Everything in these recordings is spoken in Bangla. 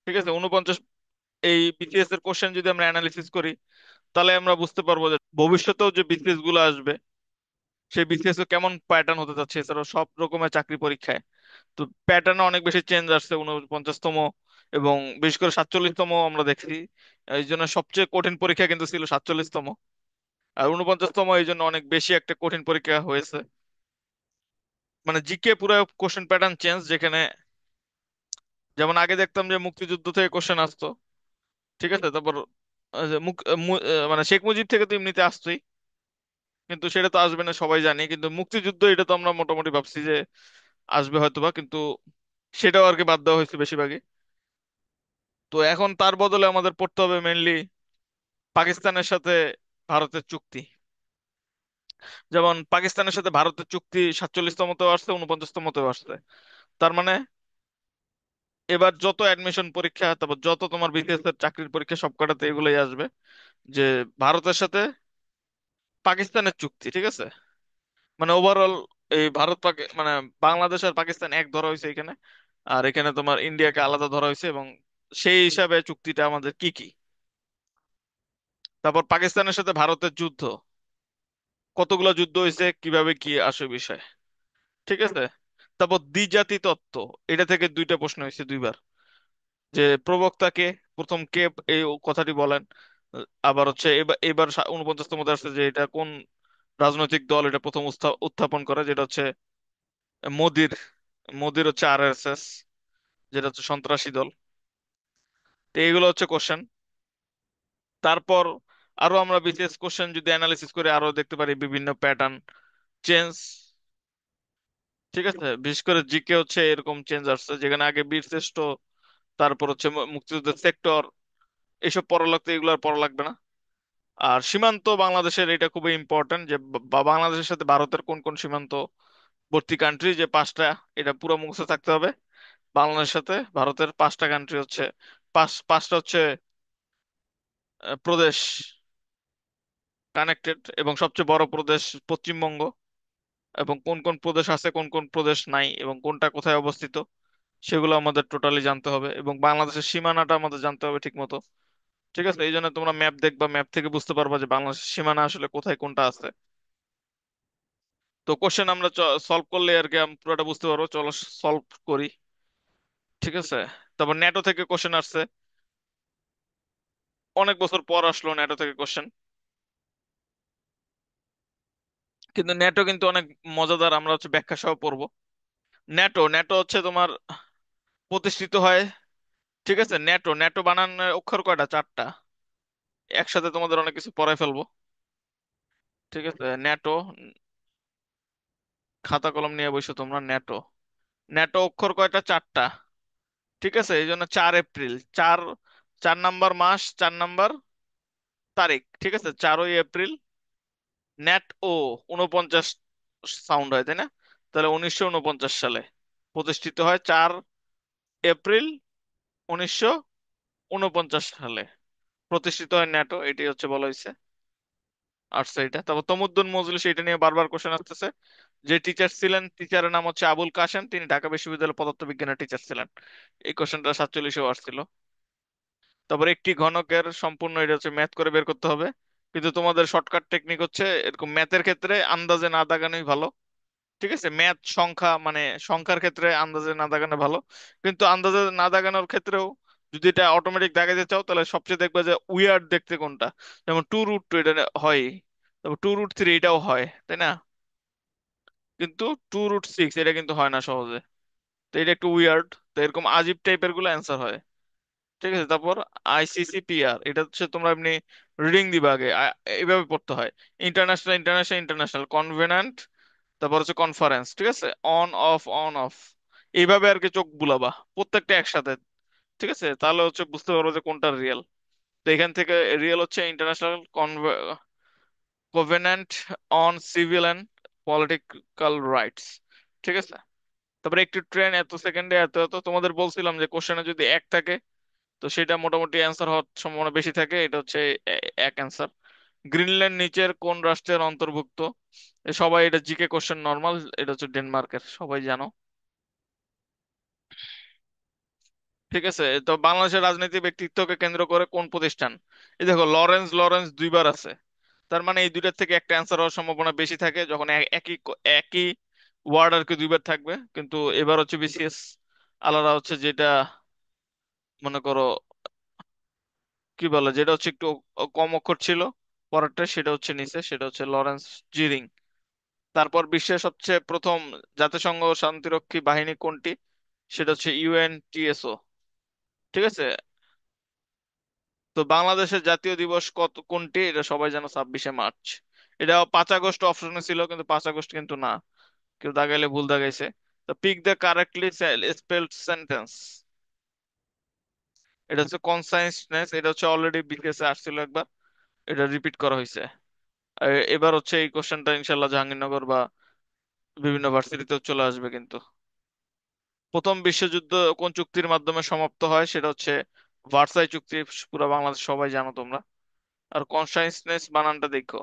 ঠিক আছে, 49 এই বিসিএস এর কোশ্চেন যদি আমরা অ্যানালিসিস করি, তাহলে আমরা বুঝতে পারবো যে ভবিষ্যতেও যে বিসিএস গুলো আসবে, সেই বিসিএস এ কেমন প্যাটার্ন হতে যাচ্ছে। এছাড়াও সব রকমের চাকরি পরীক্ষায় তো প্যাটার্ন অনেক বেশি চেঞ্জ আসছে 49তম এবং বিশেষ করে 47তম আমরা দেখছি। এই জন্য সবচেয়ে কঠিন পরীক্ষা কিন্তু ছিল 47তম, আর 49তম এই জন্য অনেক বেশি একটা কঠিন পরীক্ষা হয়েছে। মানে জিকে পুরো কোশ্চেন প্যাটার্ন চেঞ্জ, যেখানে যেমন আগে দেখতাম যে মুক্তিযুদ্ধ থেকে কোশ্চেন আসতো, ঠিক আছে, তারপর যে মানে শেখ মুজিব থেকে তো এমনিতে আসতোই, কিন্তু সেটা তো আসবে না সবাই জানি, কিন্তু মুক্তিযুদ্ধ এটা তো আমরা মোটামুটি ভাবছি যে আসবে হয়তোবা, কিন্তু সেটাও আর কি বাদ দেওয়া হয়েছে বেশিরভাগই। তো এখন তার বদলে আমাদের পড়তে হবে মেইনলি পাকিস্তানের সাথে ভারতের চুক্তি। যেমন পাকিস্তানের সাথে ভারতের চুক্তি 47তমতেও আসছে, 49তমতেও আসছে। তার মানে এবার যত অ্যাডমিশন পরীক্ষা, তারপর যত তোমার বিসিএস এর চাকরির পরীক্ষা, সবকটাতে এগুলোই আসবে যে ভারতের সাথে পাকিস্তানের চুক্তি, ঠিক আছে। মানে ওভারঅল এই মানে বাংলাদেশ আর পাকিস্তান এক ধরা হয়েছে এখানে, আর এখানে তোমার ইন্ডিয়াকে আলাদা ধরা হয়েছে, এবং সেই হিসাবে চুক্তিটা আমাদের কি কি। তারপর পাকিস্তানের সাথে ভারতের যুদ্ধ, কতগুলো যুদ্ধ হয়েছে, কিভাবে কি আসে বিষয়, ঠিক আছে। তারপর দ্বিজাতি তত্ত্ব, এটা থেকে দুইটা প্রশ্ন হয়েছে দুইবার, যে প্রবক্তাকে প্রথম কে এই কথাটি বলেন। আবার হচ্ছে এবার এবার 49তম আসছে যে এটা কোন রাজনৈতিক দল এটা প্রথম উত্থাপন করে, যেটা হচ্ছে মোদির মোদির হচ্ছে আরএসএস, যেটা হচ্ছে সন্ত্রাসী দল। তো এইগুলো হচ্ছে কোশ্চেন। তারপর আরো আমরা বিসিএস কোশ্চেন যদি অ্যানালিসিস করে আরো দেখতে পারি বিভিন্ন প্যাটার্ন চেঞ্জ, ঠিক আছে। বিশেষ করে জিকে হচ্ছে এরকম চেঞ্জ আসছে, যেখানে আগে বীর শ্রেষ্ঠ, তারপর হচ্ছে মুক্তিযুদ্ধের সেক্টর, এইসব পড়া লাগতো, এগুলো আর পড়া লাগবে না। আর সীমান্ত বাংলাদেশের এটা খুবই ইম্পর্টেন্ট, যে বাংলাদেশের সাথে ভারতের কোন কোন সীমান্তবর্তী কান্ট্রি, যে পাঁচটা, এটা পুরো মুখস্থ থাকতে হবে। বাংলাদেশের সাথে ভারতের পাঁচটা কান্ট্রি হচ্ছে, পাঁচটা হচ্ছে প্রদেশ কানেক্টেড, এবং সবচেয়ে বড় প্রদেশ পশ্চিমবঙ্গ, এবং কোন কোন প্রদেশ আছে কোন কোন প্রদেশ নাই এবং কোনটা কোথায় অবস্থিত, সেগুলো আমাদের টোটালি জানতে হবে, এবং বাংলাদেশের সীমানাটা আমাদের জানতে হবে ঠিক মতো। ঠিক আছে, এই জন্য তোমরা ম্যাপ দেখবা, ম্যাপ থেকে বুঝতে পারবা যে বাংলাদেশের সীমানা আসলে কোথায় কোনটা আছে। তো কোশ্চেন আমরা সলভ করলে আর কি আমরা পুরোটা বুঝতে পারবো। চলো সলভ করি, ঠিক আছে। তারপর ন্যাটো থেকে কোশ্চেন আসছে, অনেক বছর পর আসলো ন্যাটো থেকে কোশ্চেন, কিন্তু ন্যাটো কিন্তু অনেক মজাদার, আমরা হচ্ছে ব্যাখ্যা সহ পড়বো। ন্যাটো ন্যাটো হচ্ছে তোমার প্রতিষ্ঠিত হয়, ঠিক আছে। ন্যাটো ন্যাটো বানানোর অক্ষর কয়টা? চারটা। একসাথে তোমাদের অনেক কিছু পড়ায় ফেলবো, ঠিক আছে। ন্যাটো, খাতা কলম নিয়ে বসো তোমরা। ন্যাটো ন্যাটো অক্ষর কয়টা? চারটা, ঠিক আছে। এই জন্য 4 এপ্রিল, 4 4 নাম্বার মাস, 4 নাম্বার তারিখ, ঠিক আছে। 4ই এপ্রিল। ন্যাট ও 49 সাউন্ড হয়, তাই না? তাহলে 1949 সালে প্রতিষ্ঠিত হয়, 4 এপ্রিল 1949 সালে প্রতিষ্ঠিত হয় ন্যাটো, এটি হচ্ছে বলা হয়েছে। আচ্ছা, এটা তারপর তমুদ্দুন মজলিস, এটা নিয়ে বারবার কোশ্চেন আসতেছে। যে টিচার ছিলেন, টিচারের নাম হচ্ছে আবুল কাশেম, তিনি ঢাকা বিশ্ববিদ্যালয়ের পদার্থবিজ্ঞানের টিচার ছিলেন। এই কোশ্চেনটা 47-এও আসছিল। তারপর একটি ঘনকের সম্পূর্ণ, এটা হচ্ছে ম্যাথ করে বের করতে হবে, কিন্তু তোমাদের শর্টকাট টেকনিক হচ্ছে এরকম ম্যাথের ক্ষেত্রে আন্দাজে না দাগানোই ভালো, ঠিক আছে। ম্যাথ সংখ্যা মানে সংখ্যার ক্ষেত্রে আন্দাজে না দাগানো ভালো, কিন্তু আন্দাজে না দাগানোর ক্ষেত্রেও যদি এটা অটোমেটিক দাগাতে চাও, তাহলে সবচেয়ে দেখবে যে উইয়ার্ড দেখতে কোনটা, যেমন 2√2 এটা হয়, তারপর 2√3 এটাও হয়, তাই না? কিন্তু 2√6 এটা কিন্তু হয় না সহজে। তো এটা একটু উইয়ার্ড, তো এরকম আজীব টাইপের গুলো অ্যান্সার হয়, ঠিক আছে। তারপর আইসিসিপিআর, এটা হচ্ছে তোমরা এমনি রিডিং দিবা আগে, এইভাবে পড়তে হয়। ইন্টারন্যাশনাল ইন্টারন্যাশনাল ইন্টারন্যাশনাল কনভেনান্ট, তারপর হচ্ছে কনফারেন্স, ঠিক আছে। অন অফ অন অফ, এইভাবে আর কি চোখ বুলাবা প্রত্যেকটা একসাথে, ঠিক আছে। তাহলে হচ্ছে বুঝতে পারবো যে কোনটা রিয়েল। তো এখান থেকে রিয়েল হচ্ছে international covenant on civil and political rights, ঠিক আছে। তারপরে একটি ট্রেন এত সেকেন্ডে এত এত, তোমাদের বলছিলাম যে কোশ্চেনে যদি এক থাকে তো সেটা মোটামুটি অ্যান্সার হওয়ার সম্ভাবনা বেশি থাকে, এটা হচ্ছে এক অ্যান্সার। গ্রিনল্যান্ড নিচের কোন রাষ্ট্রের অন্তর্ভুক্ত? সবাই এটা জিকে কোশ্চেন নর্মাল, এটা হচ্ছে ডেনমার্কের, সবাই জানো। ঠিক আছে, তো বাংলাদেশের রাজনীতি ব্যক্তিত্বকে কেন্দ্র করে কোন প্রতিষ্ঠান? এই দেখো, লরেন্স লরেন্স দুইবার আছে। তার মানে এই দুইটার থেকে একটা অ্যান্সার হওয়ার সম্ভাবনা বেশি থাকে, যখন একই একই ওয়ার্ড আর কি দুইবার থাকবে। কিন্তু এবার হচ্ছে বিসিএস আলাদা হচ্ছে, যেটা মনে করো কি বলে, যেটা হচ্ছে একটু কম অক্ষর ছিল পরেরটা, সেটা হচ্ছে নিচে, সেটা হচ্ছে লরেন্স জিরিং। তারপর বিশ্বের সবচেয়ে প্রথম জাতিসংঘ শান্তিরক্ষী বাহিনী কোনটি? সেটা হচ্ছে ইউএনটিএসও। ঠিক আছে। তো বাংলাদেশের জাতীয় দিবস কোনটি? এটা সবাই জানো, 26শে মার্চ। এটা 5 আগস্ট অপশনে ছিল, কিন্তু 5 আগস্ট কিন্তু না, কেউ দাগাইলে ভুল দাগাইছে। তো pick the correctly spelled sentence. এটা হচ্ছে কনসাইসনেস, এটা হচ্ছে অলরেডি বিকেএসে আসছিল একবার, এটা রিপিট করা হয়েছে। এবার হচ্ছে এই কোশ্চেনটা ইনশাল্লাহ জাহাঙ্গীরনগর বা বিভিন্ন ভার্সিটিতেও চলে আসবে কিন্তু। প্রথম বিশ্বযুদ্ধ কোন চুক্তির মাধ্যমে সমাপ্ত হয়? সেটা হচ্ছে ভার্সাই চুক্তি। পুরো বাংলাদেশ সবাই জানো তোমরা। আর কনসাইসনেস বানানটা দেখো,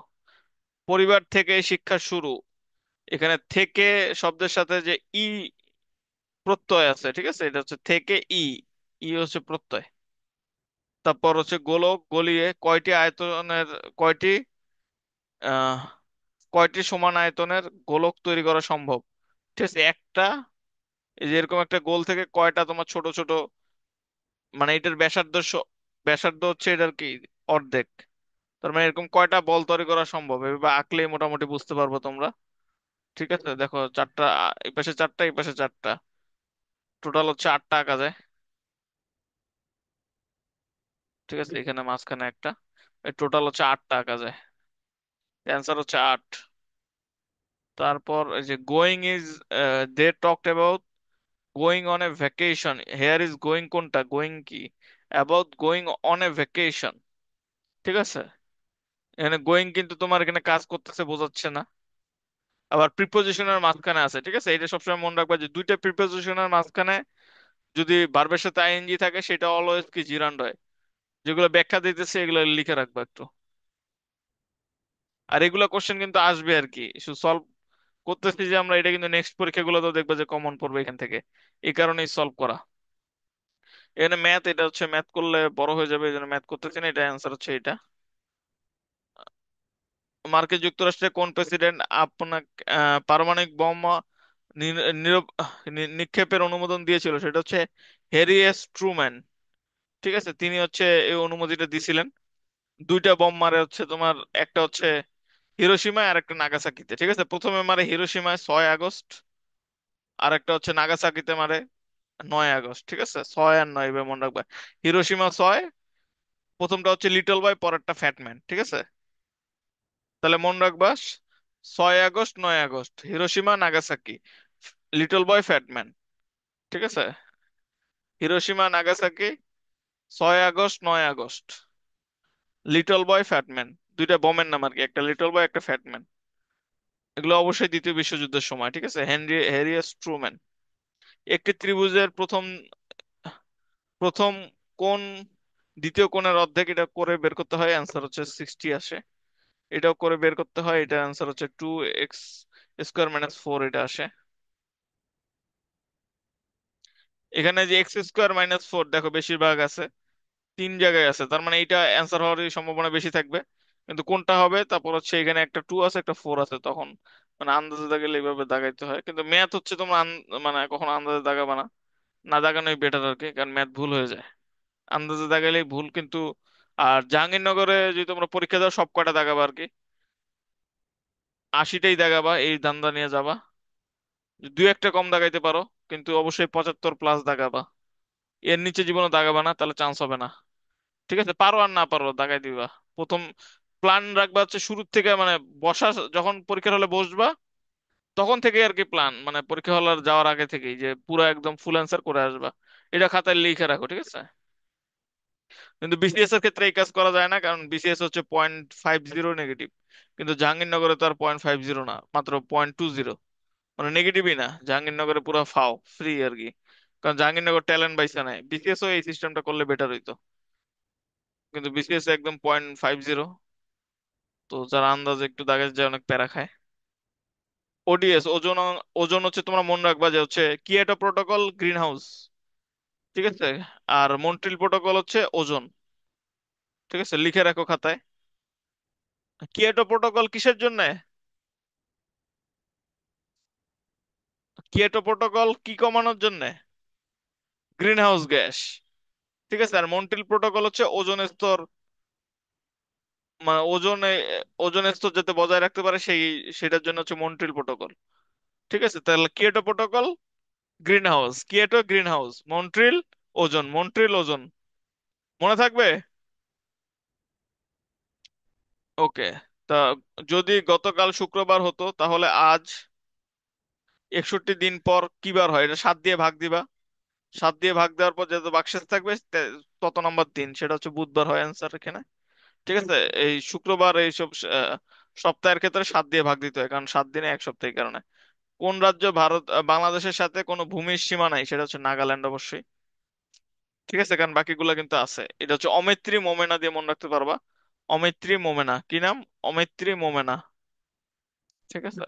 পরিবার থেকে শিক্ষা শুরু, এখানে থেকে শব্দের সাথে যে ই প্রত্যয় আছে, ঠিক আছে, এটা হচ্ছে থেকে ই, ই হচ্ছে প্রত্যয়। তারপর হচ্ছে গোলক গলিয়ে কয়টি আহ কয়টি সমান আয়তনের গোলক তৈরি করা সম্ভব? ঠিক আছে, একটা। এই যে এরকম একটা গোল থেকে কয়টা তোমার ছোট ছোট, মানে এটার ব্যাসার্ধ হচ্ছে এটার কি অর্ধেক। তার মানে এরকম কয়টা বল তৈরি করা সম্ভব, এভাবে আঁকলেই মোটামুটি বুঝতে পারবো তোমরা। ঠিক আছে, দেখো চারটা, এই পাশে চারটা, এই পাশে চারটা, টোটাল হচ্ছে 8টা আঁকা যায়। ঠিক আছে, এখানে মাঝখানে একটা, টোটাল হচ্ছে 8টা আঁকা যায়। অ্যান্সার হচ্ছে 8। তারপর এই যে going is, they talked about going on a vacation, here is going কোনটা, গোয়িং কি, about going on a vacation. ঠিক আছে, এখানে গোয়িং কিন্তু তোমার এখানে কাজ করতেছে বোঝাচ্ছে না। আবার প্রিপোজিশনের মাঝখানে আছে, ঠিক আছে, এটা সবসময় মনে রাখবা যে দুইটা প্রিপোজিশনের মাঝখানে যদি ভার্বের সাথে আইএনজি থাকে, সেটা অলওয়েজ কি জিরান্ড হয়। যেগুলো ব্যাখ্যা দিতেছে এগুলো লিখে রাখবা একটু। আর এগুলো কোশ্চেন কিন্তু আসবে আর কি, শুধু সলভ করতেছি যে আমরা, এটা কিন্তু নেক্সট পরীক্ষাগুলো তো দেখবা যে কমন পড়বে এখান থেকে, এই কারণেই সলভ করা। এখানে ম্যাথ, এটা হচ্ছে ম্যাথ করলে বড় হয়ে যাবে, এই জন্য ম্যাথ করতেছি না, এটা অ্যান্সার হচ্ছে এটা। মার্কিন যুক্তরাষ্ট্রের কোন প্রেসিডেন্ট আপনার পারমাণবিক বোমা নিক্ষেপের অনুমোদন দিয়েছিল? সেটা হচ্ছে হ্যারি এস ট্রুম্যান। ঠিক আছে, তিনি হচ্ছে এই অনুমতিটা দিছিলেন। দুইটা বোম মারে হচ্ছে তোমার, একটা হচ্ছে হিরোশিমায় আর একটা নাগাসাকিতে। ঠিক আছে, প্রথমে মারে হিরোশিমায় 6 আগস্ট, আর একটা হচ্ছে নাগাসাকিতে মারে 9 আগস্ট। ঠিক আছে, 6 আর 9 এভাবে মনে রাখবা। হিরোশিমা 6, প্রথমটা হচ্ছে লিটল বয়, পরেরটা ফ্যাটম্যান। ঠিক আছে, তাহলে মনে রাখবা, 6 August 9 August, Hiroshima Nagasaki, Little Boy Fat Man. ঠিক আছে, Hiroshima Nagasaki, 6 August 9 August, Little Boy Fat Man. দুইটা বোমের নাম আর কি, একটা লিটল বয় একটা ফ্যাটম্যান। এগুলো অবশ্যই দ্বিতীয় বিশ্বযুদ্ধের সময়। ঠিক আছে, হ্যারি এস ট্রুম্যান। একটি ত্রিভুজের প্রথম প্রথম কোণ দ্বিতীয় কোণের অর্ধেক, এটা করে বের করতে হয়, অ্যান্সার হচ্ছে 60 আসে। এটাও করে বের করতে হয়, এটা অ্যান্সার হচ্ছে 2x² - 4, এটা আসে। এখানে যে x² - 4, দেখো বেশিরভাগ আছে, 3 জায়গায় আছে, তার মানে এটা অ্যান্সার হওয়ার সম্ভাবনা বেশি থাকবে। কিন্তু কোনটা হবে, তারপর হচ্ছে এখানে একটা 2 আছে একটা 4 আছে, তখন মানে আন্দাজে দাগাইলে এইভাবে দাগাইতে হয়। কিন্তু ম্যাথ হচ্ছে তোমরা মানে কখনো আন্দাজে দাগাবা না, না দাগানোই বেটার আর কি, কারণ ম্যাথ ভুল হয়ে যায়, আন্দাজে দাগাইলেই ভুল কিন্তু। আর জাহাঙ্গীরনগরে যদি তোমরা পরীক্ষা দাও, সব কয়টা দাগাবা আর কি, 80টাই দাগাবা, এই ধান্দা নিয়ে যাবা। দুই একটা কম দাগাইতে পারো, কিন্তু অবশ্যই 75+ দাগাবা। এর নিচে জীবনে দাগাবা না, তাহলে চান্স হবে না। ঠিক আছে, পারো আর না পারো দাগাই দিবা। প্রথম প্ল্যান রাখবা হচ্ছে শুরুর থেকে, মানে বসা, যখন পরীক্ষার হলে বসবা তখন থেকে আর কি প্ল্যান, মানে পরীক্ষা হলে যাওয়ার আগে থেকেই যে পুরো একদম ফুল অ্যান্সার করে আসবা। এটা খাতায় লিখে রাখো, ঠিক আছে। কিন্তু বিসিএস এর ক্ষেত্রে এই কাজ করা যায় না, কারণ বিসিএস হচ্ছে 0.50 নেগেটিভ, কিন্তু জাহাঙ্গীরনগরে তো আর 0.50 না, মাত্র 0.20। মানে নেগেটিভই না, জাহাঙ্গীরনগরে পুরো ফাও ফ্রি আর কি, কারণ জাহাঙ্গীরনগর ট্যালেন্ট বাইসা নেয়। বিসিএস ও এই সিস্টেমটা করলে বেটার হইতো, কিন্তু বিসিএস একদম 0.50। তো যারা আন্দাজে একটু দাগে যায় অনেক প্যারা খায়। ওডিএস ওজন, ওজন হচ্ছে তোমরা মনে রাখবা যে হচ্ছে কি একটা প্রোটোকল, গ্রিন হাউস। ঠিক আছে। আর মন্ট্রিল প্রোটোকল হচ্ছে ওজোন। ঠিক আছে, লিখে রাখো খাতায়। কিয়োটো প্রোটোকল কিসের জন্য? কিয়োটো প্রোটোকল কি কমানোর জন্য? Green house gas. ঠিক আছে। আর মন্ট্রিল প্রোটোকল হচ্ছে ওজোন স্তর, মানে ওজোন স্তর যাতে বজায় রাখতে পারে সেটার জন্য হচ্ছে মন্ট্রিল প্রোটোকল। ঠিক আছে, তাহলে Kyoto protocol green house, Kyoto green house, Montreal ozone, Montreal ozone. মনে থাকবে? ওকে। তা যদি গতকাল শুক্রবার হতো তাহলে আজ 61 দিন পর কি বার হয়? এটা 7 দিয়ে ভাগ দিবা। 7 দিয়ে ভাগ দেওয়ার পর যত বাক্সেস থাকবে তত নম্বর দিন, সেটা হচ্ছে বুধবার হয় অ্যান্সার এখানে। ঠিক আছে। এই শুক্রবার এইসব সপ্তাহের ক্ষেত্রে 7 দিয়ে ভাগ দিতে হয়, কারণ 7 দিনে এক সপ্তাহের কারণে। কোন রাজ্য বাংলাদেশের সাথে কোনো ভূমির সীমা নাই? সেটা হচ্ছে নাগাল্যান্ড অবশ্যই। ঠিক আছে, কারণ বাকিগুলা কিন্তু আছে। এটা হচ্ছে অমৈত্রী মোমেনা দিয়ে মনে রাখতে পারবা। অমৈত্রী মোমেনা কি নাম? অমৈত্রী মোমেনা। ঠিক আছে।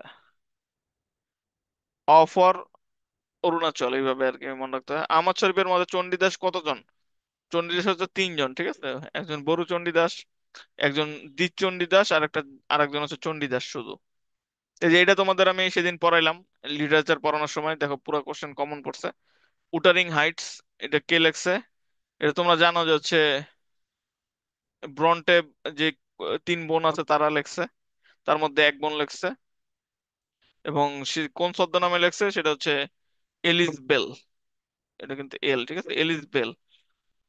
অফর অরুণাচল, এইভাবে আর কি মনে রাখতে হয়। আমার শরীফের মধ্যে চণ্ডীদাস কতজন? চণ্ডীদাস হচ্ছে 3 জন। ঠিক আছে, একজন বড়ু চণ্ডীদাস, একজন দ্বিজ চণ্ডীদাস, আর একজন হচ্ছে চণ্ডীদাস শুধু। এই যে এটা তোমাদের আমি সেদিন পড়াইলাম লিটারেচার পড়ানোর সময়, দেখো পুরো কোশ্চেন কমন পড়ছে। উটারিং হাইটস, এটা কে লেখছে? এটা তোমরা জানো যে হচ্ছে ব্রন্টে যে 3 বোন আছে তারা লেখছে, তার মধ্যে এক বোন লেখছে। এবং সে কোন ছদ্মনামে লেখছে সেটা হচ্ছে এলিস বেল। এটা কিন্তু এল, ঠিক আছে, এলিস বেল।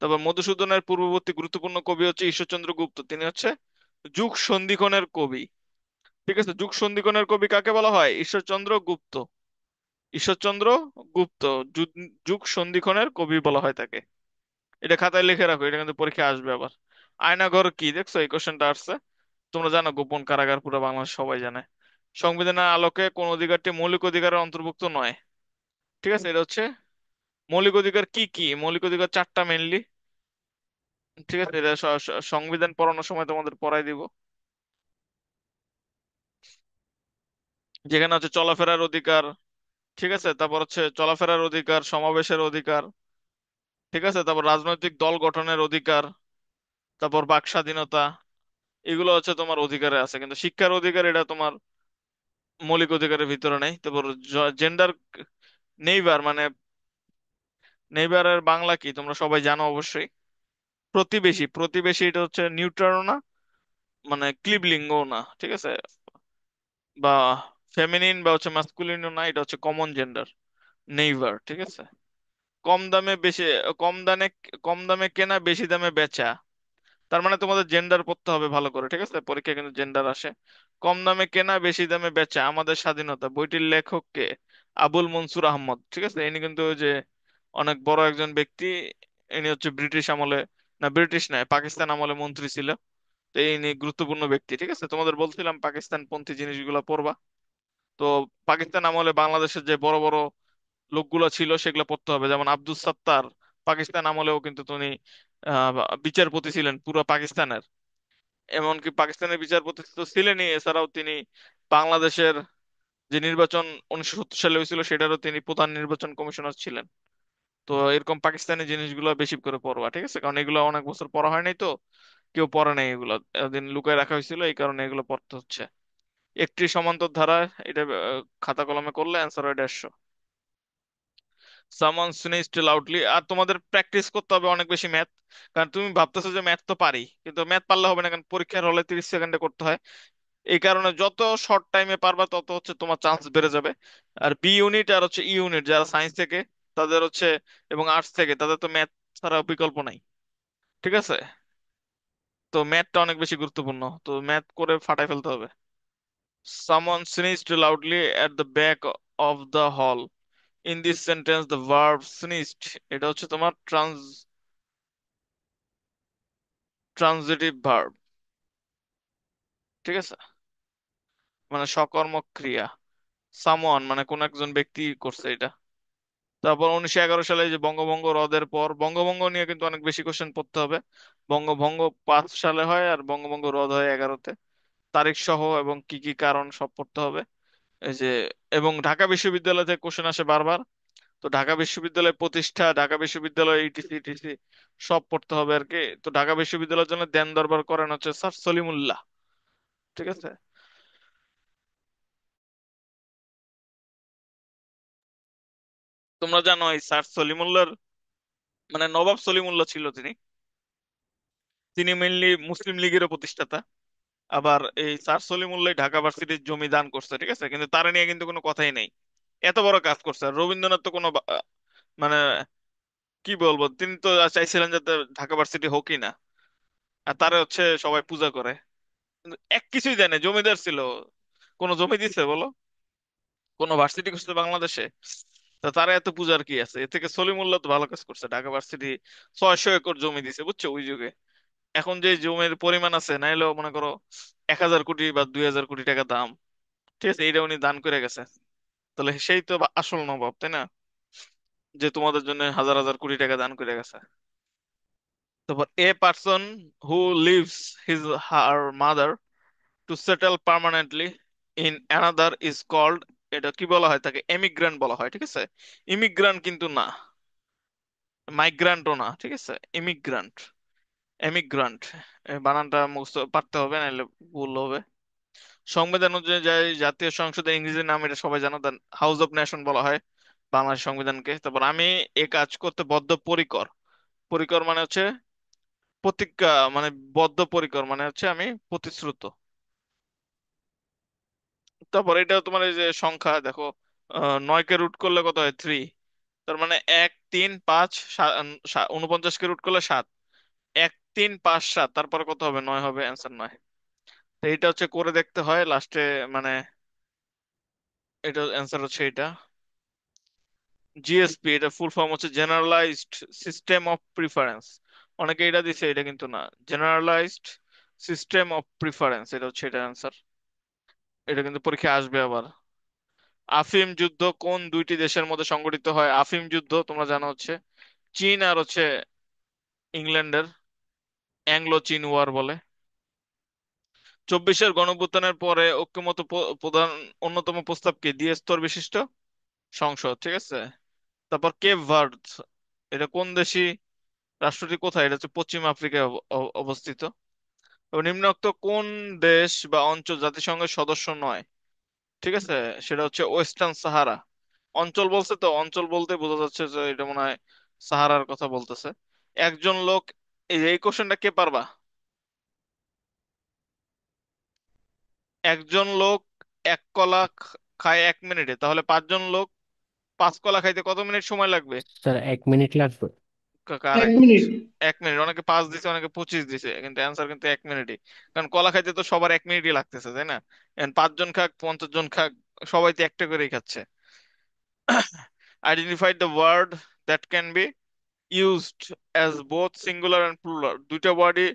তারপর মধুসূদনের পূর্ববর্তী গুরুত্বপূর্ণ কবি হচ্ছে ঈশ্বরচন্দ্র গুপ্ত, তিনি হচ্ছে যুগ সন্ধিক্ষণের কবি। ঠিক আছে, যুগ সন্ধিক্ষণের কবি কাকে বলা হয়? ঈশ্বরচন্দ্র গুপ্ত। ঈশ্বরচন্দ্র গুপ্ত যুগ যুগ সন্ধিক্ষণের কবি বলা হয় তাকে। এটা খাতায় লিখে রাখো, এটা কিন্তু পরীক্ষায় আসবে আবার। আয়নাঘর কি? দেখছো এই কোশ্চেনটা আসছে। তোমরা জানো গোপন কারাগার পুরো বাংলাদেশ সবাই জানে। সংবিধানের আলোকে কোন অধিকারটি মৌলিক অধিকারের অন্তর্ভুক্ত নয়? ঠিক আছে, এটা হচ্ছে মৌলিক অধিকার কি কি? মৌলিক অধিকার 4টা মেনলি। ঠিক আছে, এটা সংবিধান পড়ানোর সময় তোমাদের পড়াই দিব। যেখানে হচ্ছে চলাফেরার অধিকার। ঠিক আছে, তারপর হচ্ছে চলাফেরার অধিকার, সমাবেশের অধিকার। ঠিক আছে, তারপর রাজনৈতিক দল গঠনের অধিকার, তারপর বাক স্বাধীনতা। এগুলো হচ্ছে তোমার অধিকারে আছে, কিন্তু শিক্ষার অধিকার এটা তোমার মৌলিক অধিকারের ভিতরে নেই। তারপর জেন্ডার নেইবার, মানে নেইবারের বাংলা কি তোমরা সবাই জানো অবশ্যই। প্রতিবেশী, প্রতিবেশী এটা হচ্ছে নিউট্রালও না, মানে ক্লিবলিঙ্গও না। ঠিক আছে, বা ফেমিনিন বা হচ্ছে মাস্কুলিনও না, এটা হচ্ছে কমন জেন্ডার, নেইবার। ঠিক আছে। কম দামে বেশি, কম দামে, কম দামে কেনা বেশি দামে বেচা। তার মানে তোমাদের জেন্ডার পড়তে হবে ভালো করে। ঠিক আছে, পরীক্ষায় কিন্তু জেন্ডার আসে। কম দামে কেনা বেশি দামে বেচা, আমাদের স্বাধীনতা, বইটির লেখক কে? আবুল মনসুর আহমদ। ঠিক আছে, ইনি কিন্তু ওই যে অনেক বড় একজন ব্যক্তি। ইনি হচ্ছে ব্রিটিশ আমলে, না ব্রিটিশ নয়, পাকিস্তান আমলে মন্ত্রী ছিল। তো ইনি গুরুত্বপূর্ণ ব্যক্তি। ঠিক আছে, তোমাদের বলছিলাম পাকিস্তান পন্থী জিনিসগুলো পড়বা। তো পাকিস্তান আমলে বাংলাদেশের যে বড় বড় লোকগুলো ছিল সেগুলো পড়তে হবে, যেমন আব্দুস সাত্তার। পাকিস্তান আমলেও কিন্তু তিনি আহ, বিচারপতি ছিলেন পুরো পাকিস্তানের। এমনকি পাকিস্তানের বিচারপতি তো ছিলেনই, এছাড়াও তিনি বাংলাদেশের যে নির্বাচন 1970 সালে হয়েছিল সেটারও তিনি প্রধান নির্বাচন কমিশনার ছিলেন। তো এরকম পাকিস্তানি জিনিসগুলো বেশি করে পড়বা। ঠিক আছে, কারণ এগুলো অনেক বছর পড়া হয় নাই তো, কেউ পড়ে নাই এগুলো, এতদিন লুকায় রাখা হয়েছিল, এই কারণে এগুলো পড়তে হচ্ছে। একটি সমান্তর ধারা, এটা খাতা কলমে করলে অ্যান্সার হয় 150। Someone স্নেজড loudly. আর তোমাদের প্র্যাকটিস করতে হবে অনেক বেশি ম্যাথ, কারণ তুমি ভাবতেছো যে ম্যাথ তো পারি, কিন্তু ম্যাথ পারলে হবে না, কারণ পরীক্ষার হলে 30 সেকেন্ডে করতে হয়। এই কারণে যত শর্ট টাইমে পারবা তত হচ্ছে তোমার চান্স বেড়ে যাবে। আর বি ইউনিট আর হচ্ছে ই ইউনিট, যারা সায়েন্স থেকে তাদের হচ্ছে, এবং আর্টস থেকে তাদের তো ম্যাথ ছাড়া বিকল্প নাই। ঠিক আছে, তো ম্যাথটা অনেক বেশি গুরুত্বপূর্ণ, তো ম্যাথ করে ফাটাই ফেলতে হবে। Someone sneezed loudly at the back of the hall. In this sentence, the verb sneezed এটা হচ্ছে তোমার ট্রানজিটিভ ভার্ব। ঠিক আছে, মানে সকর্মক ক্রিয়া। সামওয়ান মানে কোন একজন ব্যক্তি করছে এটা। তারপর 1911 সালে যে বঙ্গভঙ্গ রদের পর, বঙ্গভঙ্গ নিয়ে কিন্তু অনেক বেশি কোশ্চেন পড়তে হবে। বঙ্গভঙ্গ 5 সালে হয় আর বঙ্গভঙ্গ রদ হয় 11-তে। তারিখ সহ এবং কি কি কারণ সব পড়তে হবে। এই যে, এবং ঢাকা বিশ্ববিদ্যালয় থেকে কোশ্চেন আসে বারবার। তো ঢাকা বিশ্ববিদ্যালয় প্রতিষ্ঠা, ঢাকা বিশ্ববিদ্যালয় ইটিসি ইটিসি সব পড়তে হবে আর কি। তো ঢাকা বিশ্ববিদ্যালয়ের জন্য দেন দরবার করেন হচ্ছে স্যার সলিমুল্লাহ। ঠিক আছে। তোমরা জানো এই স্যার সলিমুল্লাহর মানে নবাব সলিমুল্লাহ ছিল তিনি। তিনি মেইনলি মুসলিম লীগেরও প্রতিষ্ঠাতা। আবার এই স্যার সলিমুল্লাহ ঢাকা ভার্সিটির জমি দান করছে, ঠিক আছে, কিন্তু তারা নিয়ে কিন্তু কোনো কথাই নেই। এত বড় কাজ করছে। আর রবীন্দ্রনাথ তো কোনো মানে কি বলবো, তিনি তো চাইছিলেন যাতে ঢাকা ভার্সিটি হোকই না। আর তারা হচ্ছে সবাই পূজা করে, কিন্তু এক কিছুই দেয় না, জমিদার ছিল। কোনো জমি দিছে বলো? কোনো ভার্সিটি করছে বাংলাদেশে? তা তারা এত পূজার কি আছে? এ থেকে সলিমুল্লাহ তো ভালো কাজ করছে, ঢাকা ভার্সিটি 600 একর জমি দিছে, বুঝছো, ওই যুগে। এখন যে জমির পরিমাণ আছে, নাইলেও মনে করো 1000 কোটি বা 2000 কোটি টাকা দাম। ঠিক আছে, এইটা উনি দান করে গেছে। তাহলে সেই তো আসল নবাব, তাই না? যে তোমাদের জন্য হাজার হাজার কোটি টাকা দান করে গেছে। তারপর a person who leaves his her mother to settle permanently in another is called, এটা কি বলা হয় তাকে? এমিগ্রান্ট বলা হয়, ঠিক আছে। ইমিগ্রান্ট কিন্তু না, মাইগ্রান্টও না, ঠিক আছে, ইমিগ্রান্ট। এমিগ্রান্ট বানানটা মুখস্থ পারতে হবে, নাহলে ভুল হবে। সংবিধান অনুযায়ী জাতীয় সংসদের ইংরেজি নাম এটা সবাই জানো, দেন হাউস অফ নেশন বলা হয় বাংলাদেশ সংবিধানকে। তারপর আমি এ কাজ করতে বদ্ধপরিকর। পরিকর মানে হচ্ছে প্রতিজ্ঞা, মানে বদ্ধপরিকর মানে হচ্ছে আমি প্রতিশ্রুত। তারপর এটা তোমার এই যে সংখ্যা দেখো, 9কে রুট করলে কত হয়? 3। তার মানে 1 3 5 49কে রুট করলে 7। 1 3 5 7, তারপরে কত হবে? 9 হবে, অ্যান্সার 9। তো এটা হচ্ছে করে দেখতে হয় লাস্টে, মানে এটা অ্যান্সার হচ্ছে এটা। জিএসপি এটা ফুল ফর্ম হচ্ছে জেনারেলাইজড সিস্টেম অফ প্রিফারেন্স। অনেকে এটা দিছে, এটা কিন্তু না। জেনারেলাইজড সিস্টেম অফ প্রিফারেন্স, এটা হচ্ছে এটা অ্যান্সার। এটা কিন্তু পরীক্ষায় আসবে আবার। আফিম যুদ্ধ কোন দুইটি দেশের মধ্যে সংঘটিত হয়? আফিম যুদ্ধ তোমরা জানো হচ্ছে চীন আর হচ্ছে ইংল্যান্ডের, অ্যাংলো চীন ওয়ার বলে। 24-এর গণঅভ্যুত্থানের পরে ঐক্যমত প্রধান অন্যতম প্রস্তাব কি? দ্বি-স্তর বিশিষ্ট সংসদ, ঠিক আছে। তারপর কেপ ভার্দ, এটা কোন দেশি? রাষ্ট্রটি কোথায়? এটা হচ্ছে পশ্চিম আফ্রিকায় অবস্থিত। এবং নিম্নোক্ত কোন দেশ বা অঞ্চল জাতিসংঘের সদস্য নয়? ঠিক আছে, সেটা হচ্ছে ওয়েস্টার্ন সাহারা। অঞ্চল বলছে, তো অঞ্চল বলতে বোঝা যাচ্ছে যে এটা মনে হয় সাহারার কথা বলতেছে। একজন লোক, এই কোশ্চেনটা কে পারবা? একজন লোক 1 কলা খায় 1 মিনিটে, তাহলে 5 জন লোক 5 কলা খাইতে কত মিনিট সময় লাগবে? স্যার 1 মিনিট লাগবে। কার এক এক? Minute 1 minute. অনেকে 5 দিছে, অনেকে 25 দিছে, কিন্তু অ্যান্সার কিন্তু 1 মিনিটই। কারণ কলা খাইতে তো সবার 1 মিনিটই লাগতেছে, তাই না? 5 জন খাক 50 জন খাক, সবাই তো একটা করেই খাচ্ছে। Identify the word that can be used as both singular and plural. দুইটা ওয়ার্ডই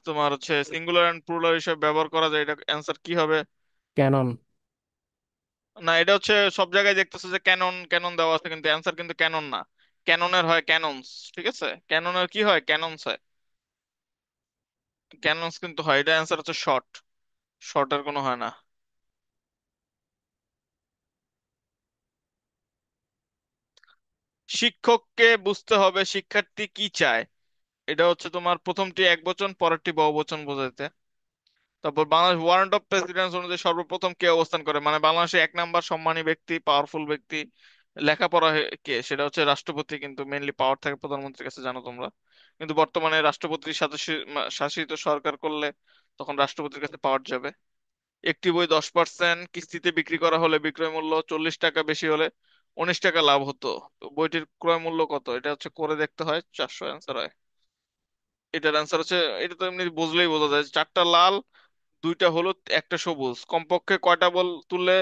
তোমার হচ্ছে সিঙ্গুলার অ্যান্ড প্লুরাল হিসেবে ব্যবহার করা যায়, এটা অ্যান্সার কি হবে? ক্যানন। না, এটা হচ্ছে সব জায়গায় দেখতেছে যে ক্যানন ক্যানন দেওয়া আছে, কিন্তু অ্যান্সার কিন্তু ক্যানন না। ক্যাননের হয় ক্যাননস, ঠিক আছে। ক্যাননের কি হয়? ক্যাননস হয়। ক্যাননস কিন্তু হয়, এটা অ্যান্সার হচ্ছে শর্ট। শর্টের কোনো হয় না। শিক্ষককে বুঝতে হবে শিক্ষার্থী কি চায়। এটা হচ্ছে তোমার প্রথমটি একবচন, পরেরটি বহুবচন বোঝাইতে। তারপর বাংলাদেশ ওয়ারেন্ট অফ প্রেসিডেন্স অনুযায়ী সর্বপ্রথম কে অবস্থান করে? মানে বাংলাদেশে 1 নাম্বার সম্মানী ব্যক্তি, পাওয়ারফুল ব্যক্তি, লেখাপড়া কে? সেটা হচ্ছে রাষ্ট্রপতি, কিন্তু মেইনলি পাওয়ার থাকে প্রধানমন্ত্রীর কাছে, জানো তোমরা। কিন্তু বর্তমানে রাষ্ট্রপতির সাথে শাসিত সরকার করলে তখন রাষ্ট্রপতির কাছে পাওয়ার যাবে। একটি বই 10% কিস্তিতে বিক্রি করা হলে বিক্রয় মূল্য 40 টাকা, বেশি হলে 19 টাকা লাভ হতো। তো বইটির ক্রয় মূল্য কত? এটা হচ্ছে করে দেখতে হয়, 400 অ্যান্সার হয়। এটার অ্যান্সার হচ্ছে, এটা তো এমনি বুঝলেই বোঝা যায়, 4টা লাল, 2টা হলুদ, 1টা সবুজ। কমপক্ষে কয়টা বল তুললে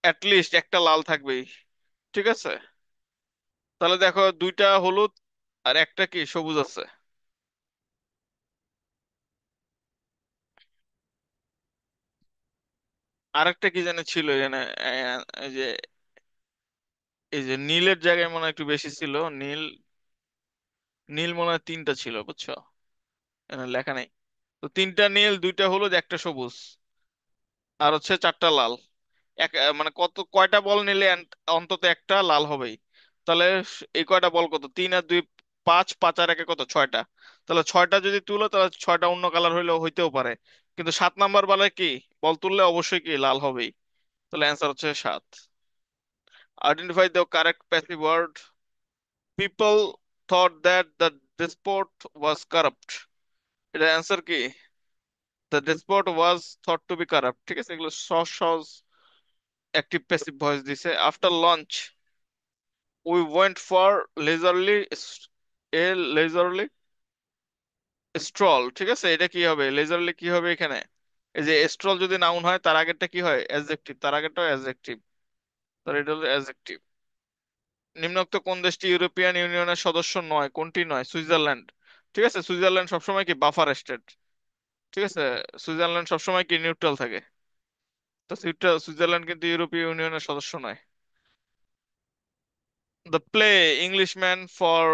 অ্যাটলিস্ট একটা লাল থাকবেই? ঠিক আছে, তাহলে দেখো 2টা হলুদ আর একটা কি সবুজ আছে। আরেকটা কি জানি ছিল এখানে, এই যে নীলের জায়গায় মনে হয় একটু বেশি ছিল। নীল, নীল মনে হয় 3টা ছিল, বুঝছো, এখানে লেখা নেই। তো 3টা নীল, 2টা হলুদ, একটা সবুজ, আর হচ্ছে 4টা লাল। মানে কত কয়টা বল নিলে অন্তত একটা লাল হবেই। তাহলে এই কয়টা বল কত, 3 আর 2 5, 5 আর 1 কত, 6টা। তাহলে 6টা যদি তুলো তাহলে 6টা অন্য কালার হইলেও হইতেও পারে, কিন্তু 7 নাম্বার বলে কি, বল তুললে অবশ্যই কি লাল হবেই। তাহলে অ্যান্সার হচ্ছে 7। Identify the correct passive word. People thought that the despot was corrupt. এটা অ্যান্সার কি, the despot was thought to be corrupt. ঠিক আছে, এগুলো সহজ সহজ অ্যাক্টিভ প্যাসিভ ভয়েস দিছে। After lunch we went for leisurely, a leisurely stroll. ঠিক আছে, এটা কি হবে, লেজারলি কি হবে এখানে, এই যে স্ট্রল যদি নাউন হয় তার আগেরটা কি হয়, অ্যাডজেক্টিভ, তার আগেরটাও অ্যাডজেক্টিভ, তার এটা হলো অ্যাডজেক্টিভ। নিম্নোক্ত কোন দেশটি ইউরোপিয়ান ইউনিয়নের সদস্য নয়, কোনটি নয়, সুইজারল্যান্ড। ঠিক আছে, সুইজারল্যান্ড সবসময় কি বাফার স্টেট। ঠিক আছে, সুইজারল্যান্ড সবসময় কি নিউট্রাল থাকে। তো সুইজারল্যান্ড কিন্তু ইউরোপীয় ইউনিয়নের সদস্য নয়। The play Englishman for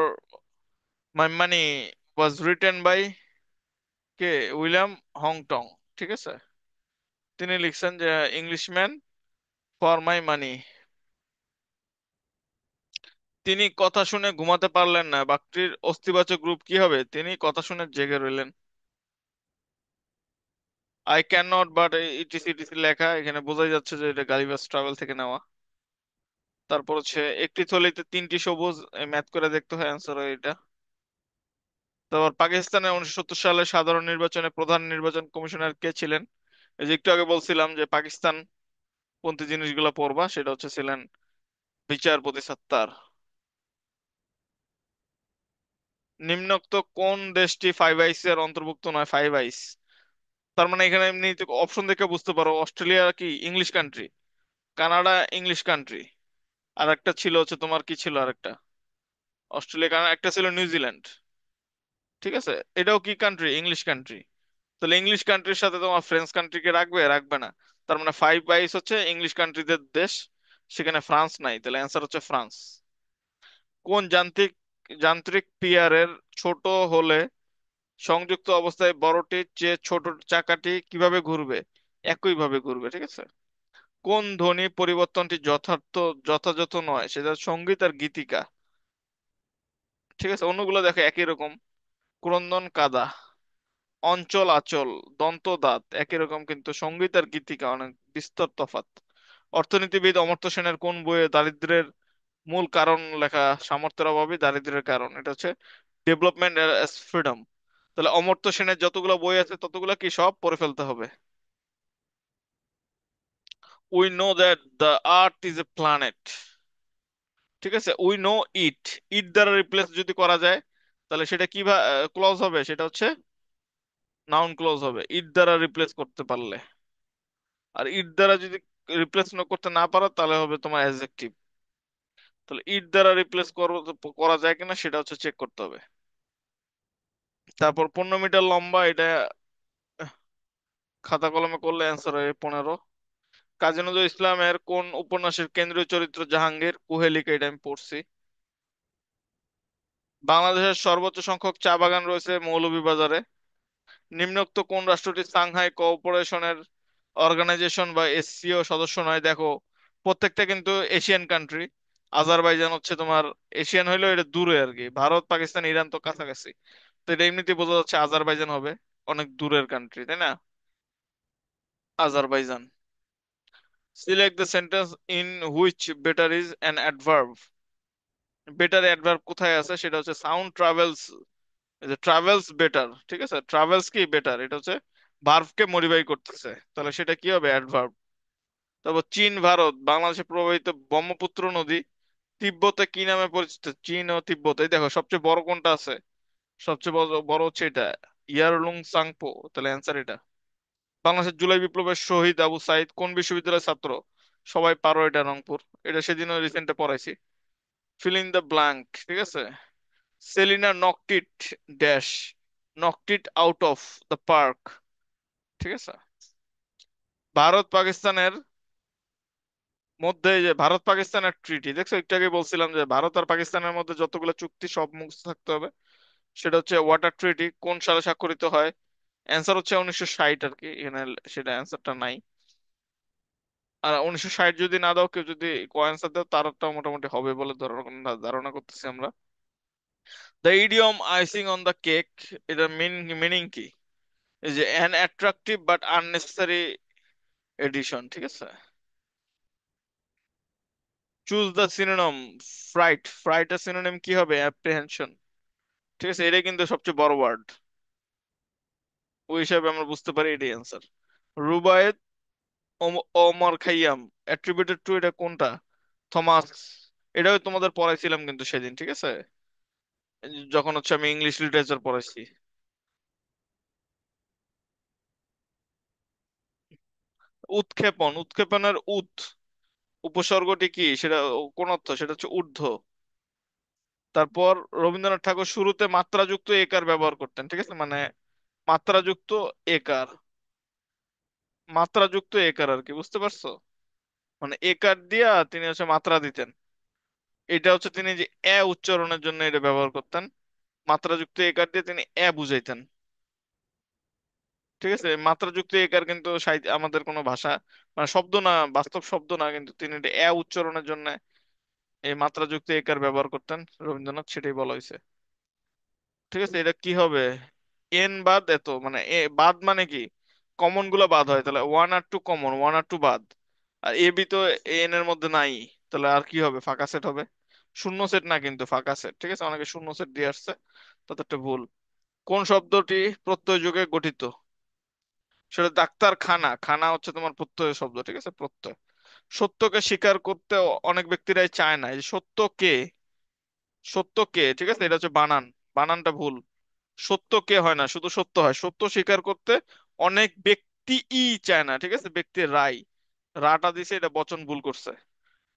my money was written by কে, উইলিয়াম হংটং। ঠিক আছে, তিনি লিখছেন যে ইংলিশম্যান ফর মাই মানি। তিনি কথা শুনে ঘুমাতে পারলেন না, বাক্যটির অস্তিবাচক রূপ কি হবে, তিনি কথা শুনে জেগে রইলেন। I can not but, etc etc লেখা, এখানে বোঝাই যাচ্ছে যে এটা গালিভাস ট্রাভেল থেকে নেওয়া। তারপর হচ্ছে একটি থলিতে 3টি সবুজ, ম্যাথ করে দেখতে হয়, অ্যান্সার হয় এটা। তারপর পাকিস্তানের 1970 সালে সাধারণ নির্বাচনে প্রধান নির্বাচন কমিশনার কে ছিলেন। এই যে একটু আগে বলছিলাম যে পাকিস্তান পন্থী জিনিসগুলো পড়বা, সেটা হচ্ছে ছিলেন বিচারপতি সত্তার। নিম্নোক্ত কোন দেশটি ফাইভ আইস এর অন্তর্ভুক্ত নয়, ফাইভ আইস, তার মানে এখানে এমনি অপশন দেখে বুঝতে পারো, অস্ট্রেলিয়া কি English country, Canada English country, আর একটা ছিল হচ্ছে তোমার কি ছিল আরেকটা, অস্ট্রেলিয়া, কানাডা, একটা ছিল নিউজিল্যান্ড। ঠিক আছে, এটাও কি কান্ট্রি, ইংলিশ কান্ট্রি। তাহলে ইংলিশ কান্ট্রির সাথে তোমার ফ্রেঞ্চ কান্ট্রিকে রাখবে, রাখবে না। তার মানে ফাইভ আইস হচ্ছে ইংলিশ কান্ট্রিদের দেশ, সেখানে ফ্রান্স নাই, তাহলে অ্যান্সার হচ্ছে ফ্রান্স। কোন যান্ত্রিক যান্ত্রিক পিয়ারের ছোট হলে সংযুক্ত অবস্থায় বড়টির চেয়ে ছোট চাকাটি কিভাবে ঘুরবে, একইভাবে ঘুরবে। ঠিক আছে, কোন ধ্বনি পরিবর্তনটি যথাযথ নয়, সেটা সঙ্গীত আর গীতিকা। ঠিক আছে, অন্যগুলো দেখো একই রকম, ক্রন্দন কাদা, অঞ্চল আচল, দন্ত দাঁত একই রকম, কিন্তু সঙ্গীত আর গীতিকা অনেক বিস্তর তফাৎ। অর্থনীতিবিদ অমর্ত্য সেনের কোন বইয়ে দারিদ্র্যের মূল কারণ লেখা, সামর্থ্যের অভাবই দারিদ্র্যের কারণ, এটা হচ্ছে ডেভেলপমেন্ট অ্যাজ ফ্রিডম। তাহলে অমর্ত্য সেনের যতগুলো বই আছে ততগুলো কি সব পড়ে ফেলতে হবে। We know that the earth is a planet. ঠিক আছে, উই নো ইট, ইট দ্বারা রিপ্লেস যদি করা যায় তাহলে সেটা কি ক্লজ হবে, সেটা হচ্ছে নাউন ক্লজ হবে, ইট দ্বারা রিপ্লেস করতে পারলে। আর ইট দ্বারা যদি রিপ্লেস করতে না পারো তাহলে হবে তোমার অ্যাডজেক্টিভ। তাহলে ইট দ্বারা রিপ্লেস করা যায় কিনা সেটা হচ্ছে চেক করতে হবে। তারপর 15 মিটার লম্বা, এটা খাতা কলমে করলে অ্যান্সার হয় 15। কাজী নজরুল ইসলামের কোন উপন্যাসের কেন্দ্রীয় চরিত্র জাহাঙ্গীর, কুহেলিকা, এটা আমি পড়ছি। বাংলাদেশের সর্বোচ্চ সংখ্যক চা বাগান রয়েছে মৌলভীবাজারে। নিম্নোক্ত কোন রাষ্ট্রটি সাংহাই কোঅপারেশনের অর্গানাইজেশন বা এসসিও সদস্য নয়, দেখো প্রত্যেকটা কিন্তু এশিয়ান কান্ট্রি। আজারবাইজান হচ্ছে তোমার, এশিয়ান হইলেও এটা দূরে আর কি, ভারত পাকিস্তান ইরান তো কাছাকাছি, তো এটা এমনিতেই বোঝা যাচ্ছে আজারবাইজান হবে, অনেক দূরের কান্ট্রি, তাই না, Azerbaijan. Select the sentence in which better is an adverb. Better adverb কোথায় আছে, সেটা হচ্ছে সাউন্ড ট্রাভেলস, ট্রাভেলস বেটার। ঠিক আছে, ট্রাভেলস কি বেটার, এটা হচ্ছে ভার্বকে মডিফাই করতেছে, তাহলে সেটা কি হবে, অ্যাডভার্ব। তারপর চীন ভারত বাংলাদেশে প্রবাহিত ব্রহ্মপুত্র নদী তিব্বতে কি নামে পরিচিত, চীন ও তিব্বত, এই দেখো সবচেয়ে বড় কোনটা আছে, সবচেয়ে বড় বড় হচ্ছে এটা, ইয়ারলুং সাংপো, তাহলে অ্যান্সার এটা। বাংলাদেশের জুলাই বিপ্লবের শহীদ আবু সাইদ কোন বিশ্ববিদ্যালয়ের ছাত্র, সবাই পারো এটা, রংপুর, এটা সেদিনও রিসেন্টে পড়াইছি। Fill in the blank. ঠিক আছে, Selina knocked it dash, knocked it out of the park. ঠিক আছে, ভারত পাকিস্তানের মধ্যে, এই যে ভারত পাকিস্তানের ট্রিটি দেখছো, একটু আগে বলছিলাম যে ভারত আর পাকিস্তানের মধ্যে যতগুলো চুক্তি সব মুখস্থ থাকতে হবে। সেটা হচ্ছে ওয়াটার ট্রিটি কোন সালে স্বাক্ষরিত হয়, অ্যান্সার হচ্ছে 1960 আর কি, এখানে সেটা অ্যান্সারটা নাই। আর 1960 যদি না দাও, কেউ যদি কোয়ান্সার দাও, তারটাও মোটামুটি হবে বলে ধারণা করতেছি আমরা। The idiom icing on the cake, এটার মিনিং কি? এই যে an attractive but unnecessary addition, ঠিক আছে। Choose the synonym. ফ্রাইট, ফ্রাইটের সিনোনিম কি হবে? অ্যাপ্রিহেনশন, ঠিক আছে। এটাই কিন্তু সবচেয়ে বড় ওয়ার্ড, ওই হিসাবে আমরা বুঝতে পারি এটাই answer. Rubayet Omar Khayyam, attributed two, এটা কোনটা? থমাস। এটাও তোমাদের পড়াইছিলাম কিন্তু সেদিন, ঠিক আছে, যখন হচ্ছে আমি ইংলিশ লিটারেচার পড়াইছি। উৎক্ষেপণ, উৎক্ষেপণের উপসর্গটি কি সেটা, কোন অর্থ? সেটা হচ্ছে ঊর্ধ্ব। তারপর রবীন্দ্রনাথ ঠাকুর শুরুতে মাত্রাযুক্ত একার ব্যবহার করতেন, ঠিক আছে, মানে মাত্রাযুক্ত একার, মাত্রাযুক্ত একার আর কি, বুঝতে পারছো? মানে একার দিয়া তিনি হচ্ছে মাত্রা দিতেন। এটা হচ্ছে তিনি যে এ উচ্চারণের জন্য এটা ব্যবহার করতেন। মাত্রাযুক্ত একার দিয়ে তিনি এ বুঝাইতেন, ঠিক আছে। মাত্রাযুক্ত একার কিন্তু সাহিত্য আমাদের কোনো ভাষা, মানে শব্দ না, বাস্তব শব্দ না, কিন্তু তিনি এটা এ উচ্চারণের জন্য এই মাত্রাযুক্ত একার ব্যবহার করতেন রবীন্দ্রনাথ, সেটাই বলা হয়েছে। ঠিক আছে, এটা কি হবে? এন বাদ এত, মানে এ বাদ মানে কি? কমন গুলো বাদ হয়, তাহলে ওয়ান আর টু কমন, ওয়ান আর টু বাদ। আর এ বি তো এন এর মধ্যে নাই, তাহলে আর কি হবে? ফাঁকা সেট হবে। শূন্য সেট না কিন্তু ফাঁকা সেট, ঠিক আছে। অনেকে শূন্য সেট দিয়ে আসছে, তাতে একটা ভুল। কোন শব্দটি প্রত্যয় যুগে গঠিত? সেটা ডাক্তার খানা, খানা হচ্ছে তোমার প্রত্যয় শব্দ, ঠিক আছে, প্রত্যয়। সত্যকে স্বীকার করতে অনেক ব্যক্তিরাই চায় না, এই যে সত্যকে, সত্যকে, ঠিক আছে, এটা হচ্ছে বানান, বানানটা ভুল। সত্যকে হয় না, শুধু সত্য হয়। সত্য স্বীকার করতে অনেক ব্যক্তি চায় না, ঠিক আছে, ব্যক্তির রায়, রাটা দিছে, এটা বচন ভুল করছে।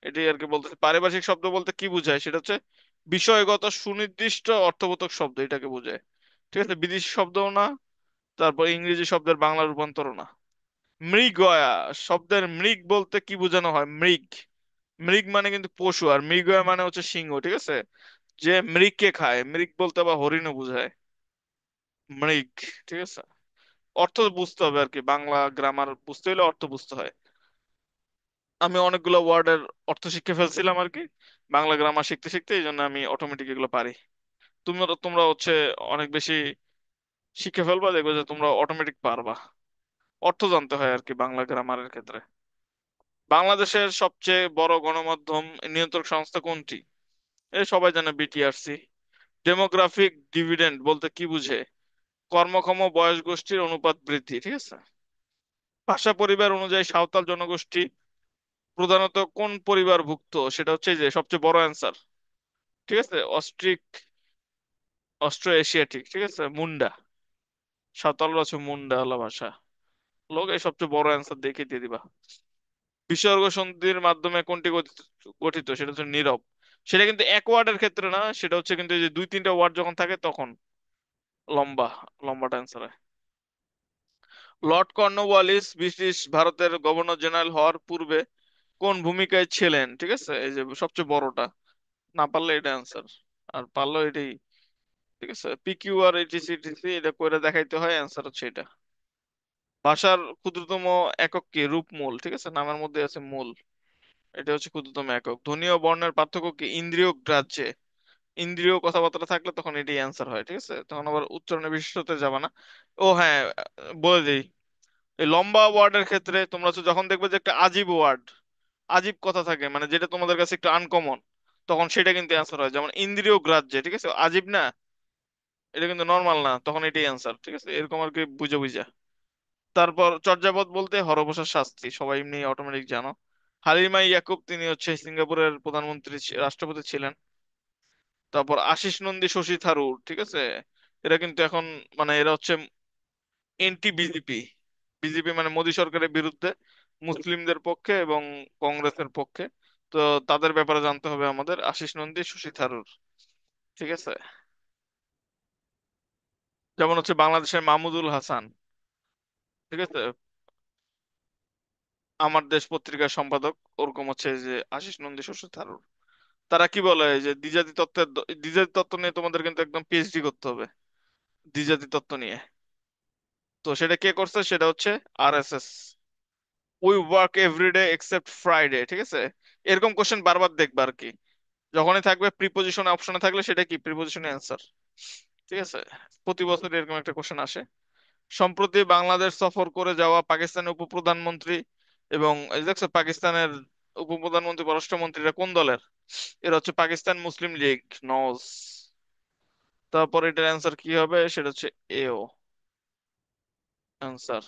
এটাই আর কি বলতেছে। পারিভাষিক শব্দ বলতে কি বোঝায়? সেটা হচ্ছে বিষয়গত সুনির্দিষ্ট অর্থবোধক শব্দ, এটাকে বোঝায়, ঠিক আছে। বিদেশি শব্দও না, তারপর ইংরেজি শব্দের বাংলা রূপান্তরও না। মৃগয়া শব্দের মৃগ বলতে কি বোঝানো হয়? মৃগ, মৃগ মানে কিন্তু পশু, আর মৃগয়া মানে হচ্ছে সিংহ, ঠিক আছে। যে মৃগকে খায়, মৃগ বলতে আবার হরিণও বোঝায়, মৃগ, ঠিক আছে। অর্থ বুঝতে হবে আর কি, বাংলা গ্রামার বুঝতে হলে অর্থ বুঝতে হয়। আমি অনেকগুলো ওয়ার্ডের অর্থ শিখে ফেলছিলাম আর কি, বাংলা গ্রামার শিখতে শিখতে, এই জন্য আমি অটোমেটিক এগুলো পারি। তোমরা তোমরা হচ্ছে অনেক বেশি শিখে ফেলবা, দেখবে যে তোমরা অটোমেটিক পারবা। অর্থ জানতে হয় আর কি বাংলা গ্রামারের ক্ষেত্রে। বাংলাদেশের সবচেয়ে বড় গণমাধ্যম নিয়ন্ত্রক সংস্থা কোনটি? এ সবাই জানে, বিটিআরসি। ডেমোগ্রাফিক ডিভিডেন্ড বলতে কি বুঝে? কর্মক্ষম বয়স গোষ্ঠীর অনুপাত বৃদ্ধি, ঠিক আছে। ভাষা পরিবার অনুযায়ী সাঁওতাল জনগোষ্ঠী প্রধানত কোন পরিবারভুক্ত? সেটা হচ্ছে যে সবচেয়ে বড় অ্যান্সার, ঠিক আছে, অস্ট্রো এশিয়াটিক, ঠিক আছে, মুন্ডা। সাঁওতালরা হচ্ছে মুন্ডা আলা ভাষা লোক, এই সবচেয়ে বড় অ্যান্সার দেখে দিয়ে দিবা। বিসর্গ সন্ধির মাধ্যমে কোনটি গঠিত? গঠিত, সেটা হচ্ছে নীরব। সেটা কিন্তু এক ওয়ার্ডের ক্ষেত্রে না, সেটা হচ্ছে কিন্তু এই যে দুই তিনটা ওয়ার্ড যখন থাকে তখন লম্বা, লম্বাটা অ্যান্সার হয়। লর্ড কর্নওয়ালিস ব্রিটিশ ভারতের গভর্নর জেনারেল হওয়ার পূর্বে কোন ভূমিকায় ছিলেন? ঠিক আছে, এই যে সবচেয়ে বড়টা, না পারলে এটা অ্যান্সার, আর পারলো এটাই, ঠিক আছে। পিকিউ আর ইটিসি ইটিসি এটা করে দেখাইতে হয়, অ্যান্সার হচ্ছে এটা। ভাষার ক্ষুদ্রতম একক কি? রূপমূল, ঠিক আছে, নামের মধ্যে আছে মূল, এটা হচ্ছে ক্ষুদ্রতম একক। ধ্বনি ও বর্ণের পার্থক্য কি? ইন্দ্রিয় গ্রাহ্যে, ইন্দ্রিয় কথাবার্তা থাকলে তখন এটাই অ্যান্সার হয়, ঠিক আছে, তখন আবার উচ্চারণে বিশিষ্টতে যাবে না। ও হ্যাঁ, বলে দিই, এই লম্বা ওয়ার্ডের ক্ষেত্রে তোমরা হচ্ছে যখন দেখবে যে একটা আজীব ওয়ার্ড, আজীব কথা থাকে, মানে যেটা তোমাদের কাছে একটু আনকমন, তখন সেটা কিন্তু অ্যান্সার হয়। যেমন ইন্দ্রিয় গ্রাহ্যে, ঠিক আছে, আজীব না, এটা কিন্তু নর্মাল না, তখন এটাই অ্যান্সার, ঠিক আছে, এরকম আর কি, বুঝে বুঝে। তারপর চর্যাপদ বলতে হরপ্রসাদ শাস্ত্রী, সবাই এমনি অটোমেটিক জানো। হালিমা ইয়াকুব, তিনি হচ্ছে সিঙ্গাপুরের প্রধানমন্ত্রী, রাষ্ট্রপতি ছিলেন। তারপর আশিস নন্দী, শশী থারুর, ঠিক আছে, এরা কিন্তু এখন, মানে এরা হচ্ছে এনটি বিজেপি, বিজেপি মানে মোদী সরকারের বিরুদ্ধে, মুসলিমদের পক্ষে এবং কংগ্রেসের পক্ষে। তো তাদের ব্যাপারে জানতে হবে আমাদের, আশিস নন্দী, শশী থারুর, ঠিক আছে। যেমন হচ্ছে বাংলাদেশের মাহমুদুল হাসান, ঠিক আছে, আমার দেশ পত্রিকার সম্পাদক, ওরকম হচ্ছে এই যে আশিস নন্দী, শশী থারুর। তারা কি বলে, এই যে দ্বিজাতি তত্ত্বের দ্বিজাতি তত্ত্ব নিয়ে তোমাদের কিন্তু একদম পিএইচডি করতে হবে, দ্বিজাতি তত্ত্ব নিয়ে। তো সেটা কে করছে? সেটা হচ্ছে RSS, we work every day except Friday, ঠিক আছে? এরকম কোশ্চেন বারবার দেখবা আর কি। যখনই থাকবে প্রিপোজিশন অপশনে থাকলে সেটা কি প্রিপোজিশন অ্যান্সার, ঠিক আছে? প্রতি বছর এরকম একটা কোশ্চেন আসে। সম্প্রতি বাংলাদেশ সফর করে যাওয়া পাকিস্তানের উপপ্রধানমন্ত্রী এবং এই যে দেখছো পাকিস্তানের উপপ্রধানমন্ত্রী পররাষ্ট্রমন্ত্রীরা কোন দলের? এরা হচ্ছে পাকিস্তান মুসলিম লীগ, নওজ। তারপর এটার অ্যান্সার কি হবে, সেটা হচ্ছে এও answer.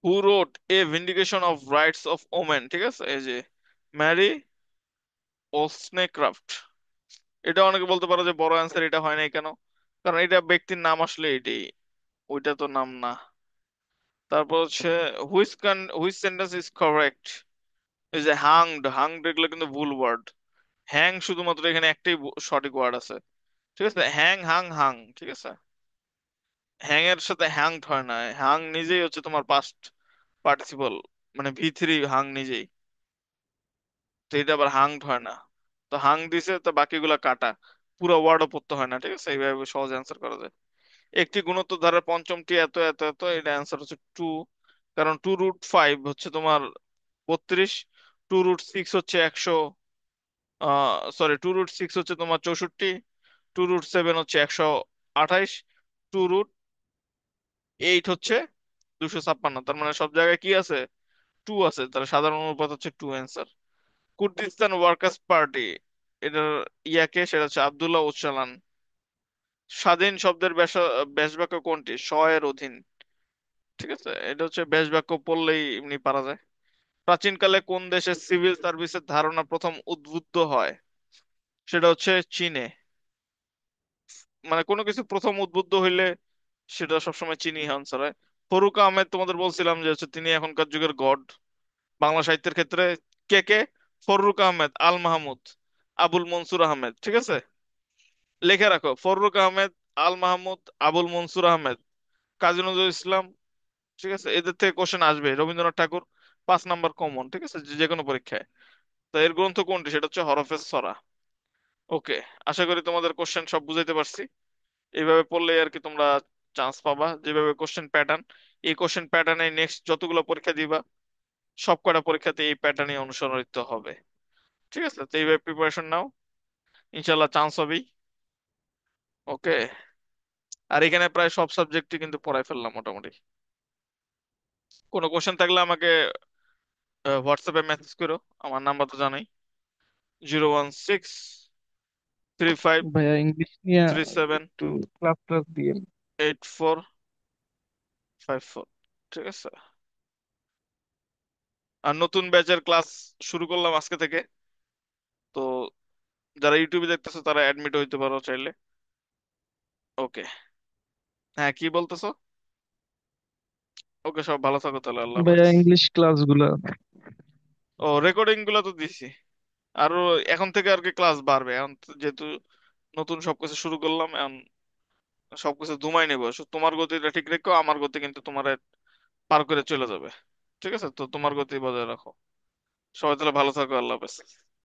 Who wrote a vindication of rights of women, ঠিক আছে, এই যে ম্যারি ওসনেক্রাফট। এটা অনেকে বলতে পারো যে বড় অ্যান্সার এটা হয় নাই কেন, কারণ এটা ব্যক্তির নাম আসলে এটাই, ওইটা তো নাম না। তারপর হচ্ছে হুইচ সেন্টেন্স ইজ কারেক্ট, এই যে হাংড, হাংড এগুলো কিন্তু ভুল ওয়ার্ড। হ্যাং শুধুমাত্র এখানে একটাই সঠিক ওয়ার্ড আছে, ঠিক আছে? হ্যাং, হাং, হাং, ঠিক আছে? হ্যাং এর সাথে হ্যাংড হয় না, হাং নিজেই হচ্ছে তোমার পাস্ট পার্টিসিপল, মানে ভি3 হাং নিজেই। তো এটা আবার হাংড হয় না। তো হাং দিছে তো বাকিগুলা কাটা, পুরো ওয়ার্ডও পড়তে হয় না, ঠিক আছে? এইভাবে সহজ অ্যান্সার করা যায়। একটি গুণোত্তর ধারার পঞ্চমটি এত এত এত, এটা অ্যান্সার হচ্ছে টু। কারণ 2√5 হচ্ছে তোমার 32, 2√6 হচ্ছে 100, সরি 2√6 হচ্ছে তোমার 64, 2√7 হচ্ছে 128, 2√8 হচ্ছে 256। তার মানে সব জায়গায় কি আছে, টু আছে, তাহলে সাধারণ অনুপাত হচ্ছে two answer. Kurdistan Workers Party, এটার ইয়াকে সেটা হচ্ছে আব্দুল্লাহ ওচালান। স্বাধীন শব্দের ব্যাস বাক্য কোনটি, স এর অধীন, ঠিক আছে? এটা হচ্ছে ব্যাস বাক্য পড়লেই এমনি পারা যায়। প্রাচীনকালে কোন দেশে সিভিল সার্ভিসের ধারণা প্রথম উদ্বুদ্ধ হয়, সেটা হচ্ছে চীনে। মানে কোনো কিছু প্রথম উদ্বুদ্ধ হইলে সেটা সবসময় চীনই আনসার হয়। ফরুক আহমেদ, তোমাদের বলছিলাম যে হচ্ছে তিনি এখনকার যুগের গড বাংলা সাহিত্যের ক্ষেত্রে। কে কে? ফররুক আহমেদ, আল মাহমুদ, আবুল মনসুর আহমেদ, ঠিক আছে? লিখে রাখো, ফররুক আহমেদ, আল মাহমুদ, আবুল মনসুর আহমেদ, কাজী নজরুল ইসলাম, ঠিক আছে? এদের থেকে কোশ্চেন আসবে, রবীন্দ্রনাথ ঠাকুর, 5 নাম্বার কমন, ঠিক আছে, যে যে কোনো পরীক্ষায়। তো এর গ্রন্থ কোনটি, সেটা হচ্ছে হরফেজ ছড়া। ওকে, আশা করি তোমাদের কোশ্চেন সব বুঝাইতে পারছি। এইভাবে পড়লে আর কি তোমরা চান্স পাবা, যেভাবে কোশ্চেন প্যাটার্ন, এই কোশ্চেন প্যাটার্নে নেক্সট যতগুলো পরীক্ষা দিবা সব কটা পরীক্ষাতে এই প্যাটার্নই অনুসরণিত হবে, ঠিক আছে? তো এইভাবে প্রিপারেশন নাও, ইনশাল্লাহ চান্স হবেই। ওকে, আর এখানে প্রায় সব সাবজেক্টই কিন্তু পড়াই ফেললাম মোটামুটি। কোনো কোশ্চেন থাকলে আমাকে হোয়াটসঅ্যাপে মেসেজ করো, আমার নাম্বার তো জানাই, 016 35 ভাইয়া ইংলিশ নিয়ে 37 একটু ক্লাস ক্লাস দিয়ে। 8454, ঠিক আছে? আর নতুন ব্যাচের ক্লাস শুরু করলাম আজকে থেকে। তো যারা ইউটিউবে দেখতেছো তারা অ্যাডমিট হইতে পারো চাইলে। ওকে, হ্যাঁ কি বলতেছো? ওকে, সব ভালো থাকো তাহলে, আল্লাহ হাফেজ। ভাইয়া ইংলিশ ক্লাস গুলা। ও, রেকর্ডিং গুলো তো দিছি। আরো এখন থেকে আর কি ক্লাস বাড়বে, এখন তো যেহেতু নতুন সবকিছু শুরু করলাম, এখন সবকিছু ধুমাই নেবো। তোমার গতিটা ঠিক রেখো, আমার গতি কিন্তু তোমার পার করে চলে যাবে, ঠিক আছে? তো তোমার গতি বজায় রাখো। সবাই তাহলে ভালো থাকো, আল্লাহ হাফেজ।